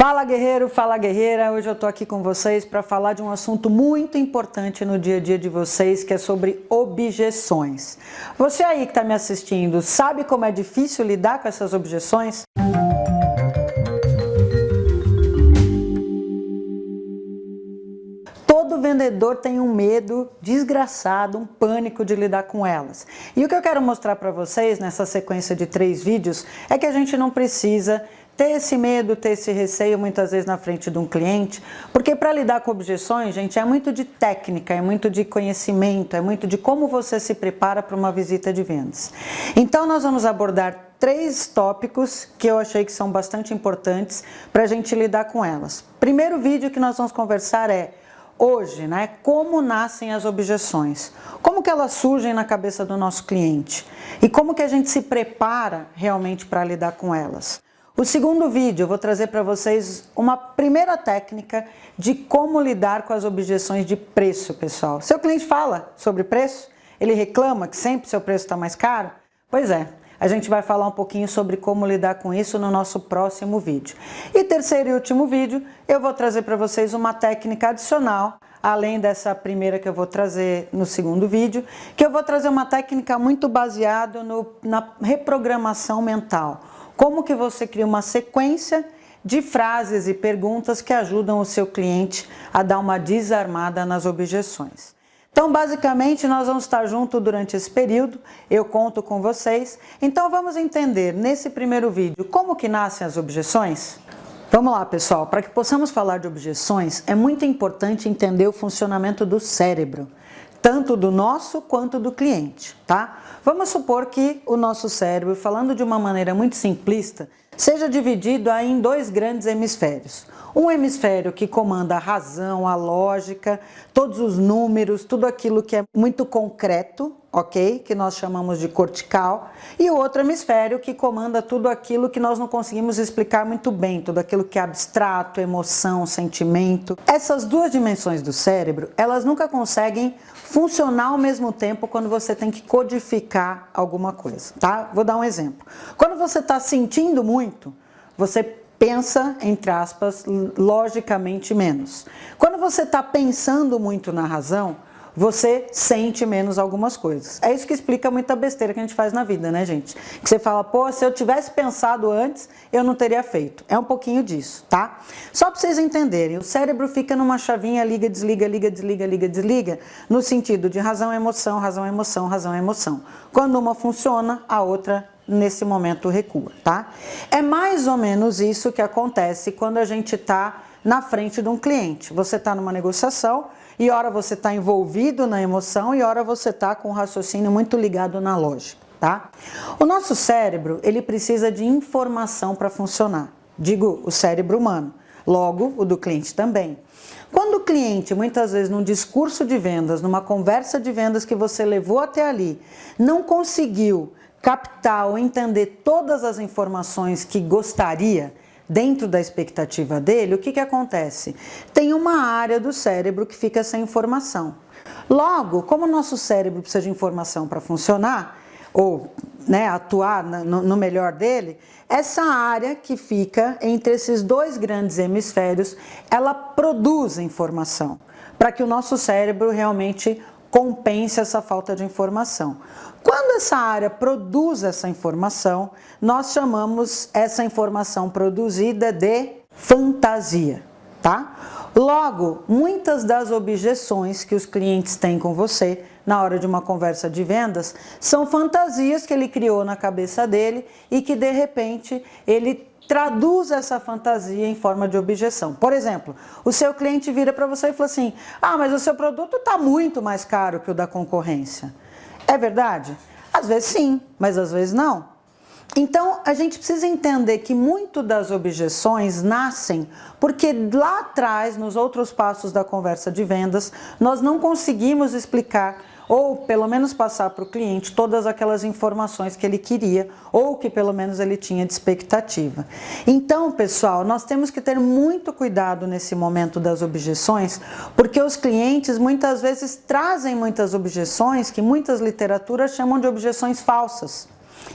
Fala guerreiro, fala guerreira, hoje eu tô aqui com vocês para falar de um assunto muito importante no dia a dia de vocês, que é sobre objeções. Você aí que está me assistindo, sabe como é difícil lidar com essas objeções? Todo vendedor tem um medo desgraçado, um pânico de lidar com elas. E o que eu quero mostrar para vocês nessa sequência de 3 vídeos é que a gente não precisa ter esse medo, ter esse receio muitas vezes na frente de um cliente, porque para lidar com objeções, gente, é muito de técnica, é muito de conhecimento, é muito de como você se prepara para uma visita de vendas. Então nós vamos abordar 3 tópicos que eu achei que são bastante importantes para a gente lidar com elas. Primeiro vídeo que nós vamos conversar é hoje, né? Como nascem as objeções? Como que elas surgem na cabeça do nosso cliente? E como que a gente se prepara realmente para lidar com elas? O segundo vídeo eu vou trazer para vocês uma primeira técnica de como lidar com as objeções de preço, pessoal. Seu cliente fala sobre preço? Ele reclama que sempre seu preço está mais caro? Pois é, a gente vai falar um pouquinho sobre como lidar com isso no nosso próximo vídeo. E terceiro e último vídeo, eu vou trazer para vocês uma técnica adicional, além dessa primeira que eu vou trazer no segundo vídeo, que eu vou trazer uma técnica muito baseada na reprogramação mental. Como que você cria uma sequência de frases e perguntas que ajudam o seu cliente a dar uma desarmada nas objeções. Então, basicamente, nós vamos estar juntos durante esse período, eu conto com vocês. Então, vamos entender nesse primeiro vídeo como que nascem as objeções? Vamos lá, pessoal, para que possamos falar de objeções, é muito importante entender o funcionamento do cérebro, tanto do nosso quanto do cliente, tá? Vamos supor que o nosso cérebro, falando de uma maneira muito simplista, seja dividido aí em 2 grandes hemisférios. Um hemisfério que comanda a razão, a lógica, todos os números, tudo aquilo que é muito concreto, ok? Que nós chamamos de cortical. E o outro hemisfério que comanda tudo aquilo que nós não conseguimos explicar muito bem, tudo aquilo que é abstrato, emoção, sentimento. Essas 2 dimensões do cérebro, elas nunca conseguem funcionar ao mesmo tempo quando você tem que codificar alguma coisa, tá? Vou dar um exemplo. Quando você está sentindo muito, você pensa, entre aspas, logicamente menos. Quando você está pensando muito na razão, você sente menos algumas coisas. É isso que explica muita besteira que a gente faz na vida, né, gente? Que você fala, pô, se eu tivesse pensado antes, eu não teria feito. É um pouquinho disso, tá? Só para vocês entenderem, o cérebro fica numa chavinha liga, desliga, liga, desliga, liga, desliga, no sentido de razão, emoção, razão, emoção, razão, emoção. Quando uma funciona, a outra nesse momento recua, tá? É mais ou menos isso que acontece quando a gente está na frente de um cliente. Você está numa negociação e ora você está envolvido na emoção e ora você está com o raciocínio muito ligado na lógica, tá? O nosso cérebro, ele precisa de informação para funcionar. Digo, o cérebro humano. Logo, o do cliente também. Quando o cliente, muitas vezes num discurso de vendas, numa conversa de vendas que você levou até ali, não conseguiu captar ou entender todas as informações que gostaria dentro da expectativa dele, o que acontece? Tem uma área do cérebro que fica sem informação. Logo, como o nosso cérebro precisa de informação para funcionar, ou atuar no melhor dele, essa área que fica entre esses 2 grandes hemisférios, ela produz informação, para que o nosso cérebro realmente compense essa falta de informação. Quando essa área produz essa informação, nós chamamos essa informação produzida de fantasia, tá? Logo, muitas das objeções que os clientes têm com você na hora de uma conversa de vendas são fantasias que ele criou na cabeça dele e que de repente ele traduz essa fantasia em forma de objeção. Por exemplo, o seu cliente vira para você e fala assim: ah, mas o seu produto está muito mais caro que o da concorrência. É verdade? Às vezes sim, mas às vezes não. Então, a gente precisa entender que muito das objeções nascem porque lá atrás, nos outros passos da conversa de vendas, nós não conseguimos explicar ou pelo menos passar para o cliente todas aquelas informações que ele queria ou que pelo menos ele tinha de expectativa. Então, pessoal, nós temos que ter muito cuidado nesse momento das objeções, porque os clientes muitas vezes trazem muitas objeções que muitas literaturas chamam de objeções falsas.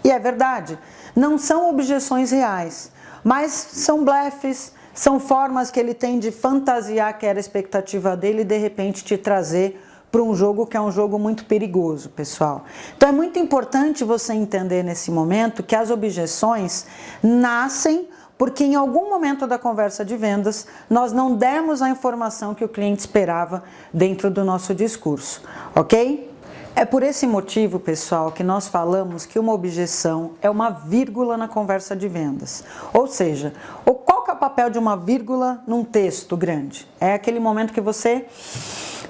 E é verdade, não são objeções reais, mas são blefes, são formas que ele tem de fantasiar que era a expectativa dele e de repente te trazer para um jogo que é um jogo muito perigoso, pessoal. Então é muito importante você entender nesse momento que as objeções nascem porque em algum momento da conversa de vendas nós não demos a informação que o cliente esperava dentro do nosso discurso, ok? É por esse motivo, pessoal, que nós falamos que uma objeção é uma vírgula na conversa de vendas. Ou seja, qual que é o papel de uma vírgula num texto grande? É aquele momento que você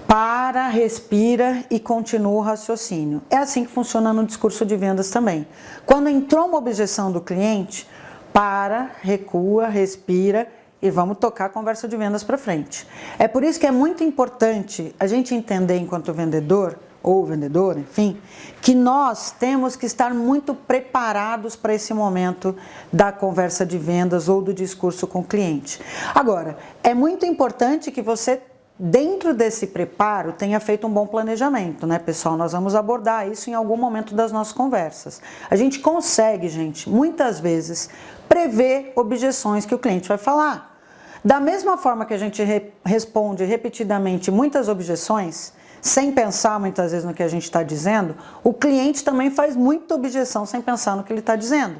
para, respira e continua o raciocínio. É assim que funciona no discurso de vendas também. Quando entrou uma objeção do cliente, para, recua, respira e vamos tocar a conversa de vendas para frente. É por isso que é muito importante a gente entender enquanto vendedor ou vendedor, enfim, que nós temos que estar muito preparados para esse momento da conversa de vendas ou do discurso com o cliente. Agora, é muito importante que você, dentro desse preparo, tenha feito um bom planejamento, né, pessoal? Nós vamos abordar isso em algum momento das nossas conversas. A gente consegue, gente, muitas vezes, prever objeções que o cliente vai falar. Da mesma forma que a gente responde repetidamente muitas objeções, sem pensar muitas vezes no que a gente está dizendo, o cliente também faz muita objeção sem pensar no que ele está dizendo.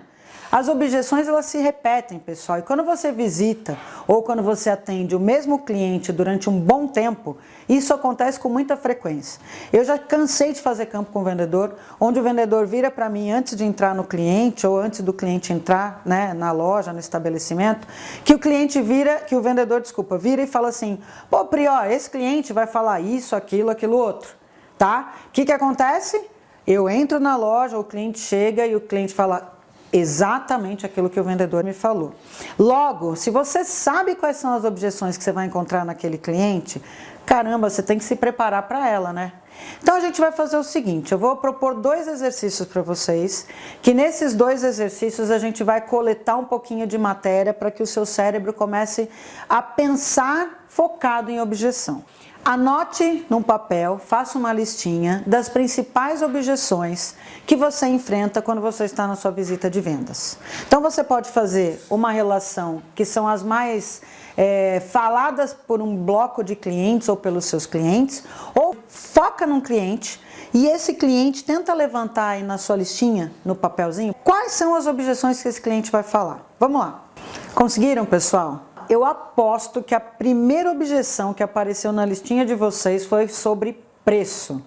As objeções, elas se repetem, pessoal, e quando você visita ou quando você atende o mesmo cliente durante um bom tempo, isso acontece com muita frequência. Eu já cansei de fazer campo com o vendedor, onde o vendedor vira para mim antes de entrar no cliente ou antes do cliente entrar, né, na loja, no estabelecimento, que o vendedor vira e fala assim: pô, Pri, ó, esse cliente vai falar isso, aquilo outro, tá? O que acontece? Eu entro na loja, o cliente chega e o cliente fala exatamente aquilo que o vendedor me falou. Logo, se você sabe quais são as objeções que você vai encontrar naquele cliente, caramba, você tem que se preparar para ela, né? Então a gente vai fazer o seguinte, eu vou propor 2 exercícios para vocês, que nesses 2 exercícios a gente vai coletar um pouquinho de matéria para que o seu cérebro comece a pensar focado em objeção. Anote num papel, faça uma listinha das principais objeções que você enfrenta quando você está na sua visita de vendas. Então você pode fazer uma relação que são as mais faladas por um bloco de clientes ou pelos seus clientes, ou foca num cliente e esse cliente tenta levantar aí na sua listinha, no papelzinho, quais são as objeções que esse cliente vai falar. Vamos lá. Conseguiram, pessoal? Eu aposto que a primeira objeção que apareceu na listinha de vocês foi sobre preço.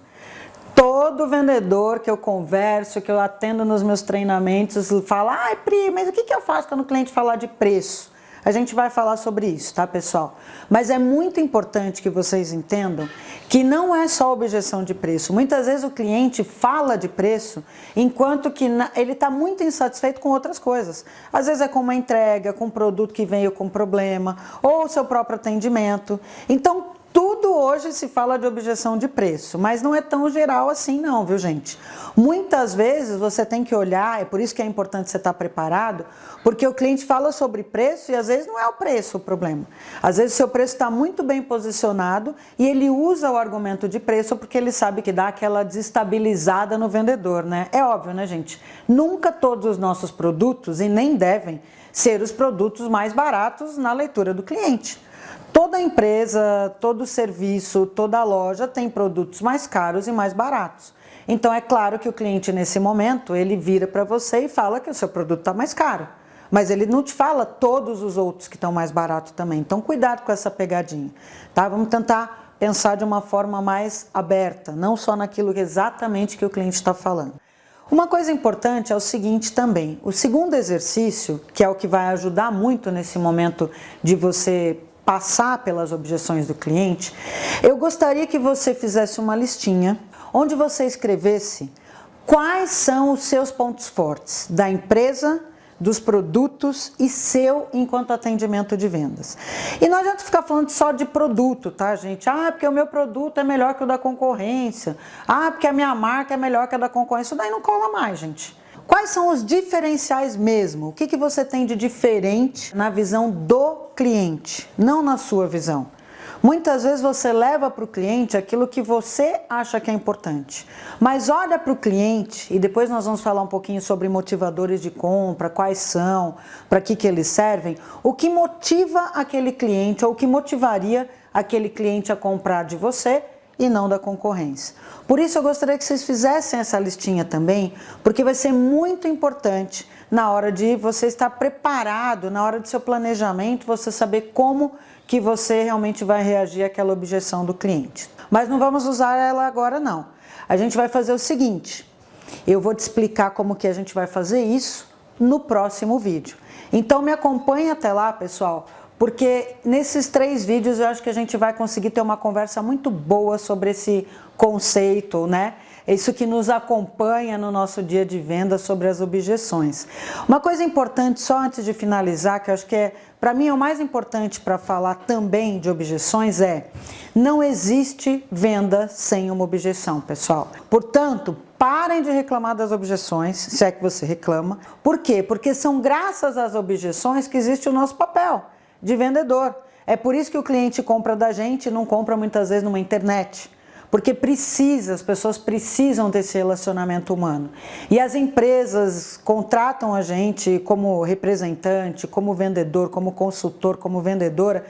Todo vendedor que eu converso, que eu atendo nos meus treinamentos, fala: ai, Pri, mas o que eu faço quando o cliente falar de preço? A gente vai falar sobre isso, tá, pessoal? Mas é muito importante que vocês entendam que não é só objeção de preço. Muitas vezes o cliente fala de preço enquanto que ele está muito insatisfeito com outras coisas. Às vezes é com uma entrega, com um produto que veio com problema, ou o seu próprio atendimento. Então, tudo hoje se fala de objeção de preço, mas não é tão geral assim não, viu, gente? Muitas vezes você tem que olhar, é por isso que é importante você estar preparado, porque o cliente fala sobre preço e às vezes não é o preço o problema. Às vezes o seu preço está muito bem posicionado e ele usa o argumento de preço porque ele sabe que dá aquela desestabilizada no vendedor, né? É óbvio, né, gente? Nunca todos os nossos produtos, e nem devem ser os produtos mais baratos na leitura do cliente. Toda empresa, todo serviço, toda loja tem produtos mais caros e mais baratos. Então é claro que o cliente nesse momento, ele vira para você e fala que o seu produto está mais caro. Mas ele não te fala todos os outros que estão mais baratos também. Então cuidado com essa pegadinha, tá? Vamos tentar pensar de uma forma mais aberta, não só naquilo exatamente que o cliente está falando. Uma coisa importante é o seguinte também, o segundo exercício, que é o que vai ajudar muito nesse momento de você passar pelas objeções do cliente, eu gostaria que você fizesse uma listinha onde você escrevesse quais são os seus pontos fortes da empresa, dos produtos e seu enquanto atendimento de vendas. E não adianta ficar falando só de produto, tá, gente? Ah, porque o meu produto é melhor que o da concorrência. Ah, porque a minha marca é melhor que a da concorrência. Isso daí não cola mais, gente. Quais são os diferenciais mesmo? O que você tem de diferente na visão do cliente, não na sua visão? Muitas vezes você leva para o cliente aquilo que você acha que é importante, mas olha para o cliente, e depois nós vamos falar um pouquinho sobre motivadores de compra, quais são, para que eles servem, o que motiva aquele cliente ou o que motivaria aquele cliente a comprar de você e não da concorrência. Por isso eu gostaria que vocês fizessem essa listinha também, porque vai ser muito importante na hora de você estar preparado, na hora do seu planejamento, você saber como que você realmente vai reagir àquela objeção do cliente. Mas não vamos usar ela agora não. A gente vai fazer o seguinte, eu vou te explicar como que a gente vai fazer isso no próximo vídeo. Então me acompanhe até lá, pessoal, porque nesses 3 vídeos eu acho que a gente vai conseguir ter uma conversa muito boa sobre esse conceito, né? Isso que nos acompanha no nosso dia de venda sobre as objeções. Uma coisa importante, só antes de finalizar, que eu acho que para mim é o mais importante para falar também de objeções não existe venda sem uma objeção, pessoal. Portanto, parem de reclamar das objeções, se é que você reclama. Por quê? Porque são graças às objeções que existe o nosso papel de vendedor. É por isso que o cliente compra da gente e não compra muitas vezes numa internet. Porque as pessoas precisam desse relacionamento humano. E as empresas contratam a gente como representante, como vendedor, como consultor, como vendedora,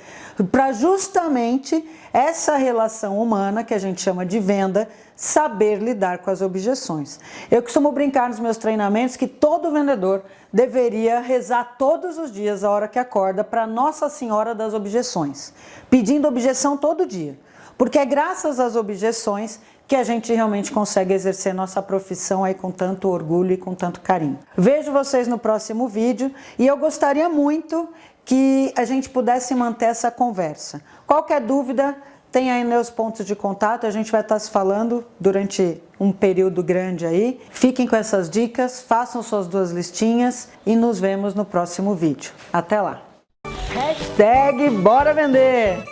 para justamente essa relação humana, que a gente chama de venda, saber lidar com as objeções. Eu costumo brincar nos meus treinamentos que todo vendedor deveria rezar todos os dias, a hora que acorda, para Nossa Senhora das Objeções, pedindo objeção todo dia. Porque é graças às objeções que a gente realmente consegue exercer nossa profissão aí com tanto orgulho e com tanto carinho. Vejo vocês no próximo vídeo e eu gostaria muito que a gente pudesse manter essa conversa. Qualquer dúvida, tem aí meus pontos de contato, a gente vai estar se falando durante um período grande aí. Fiquem com essas dicas, façam suas 2 listinhas e nos vemos no próximo vídeo. Até lá! #BoraVender!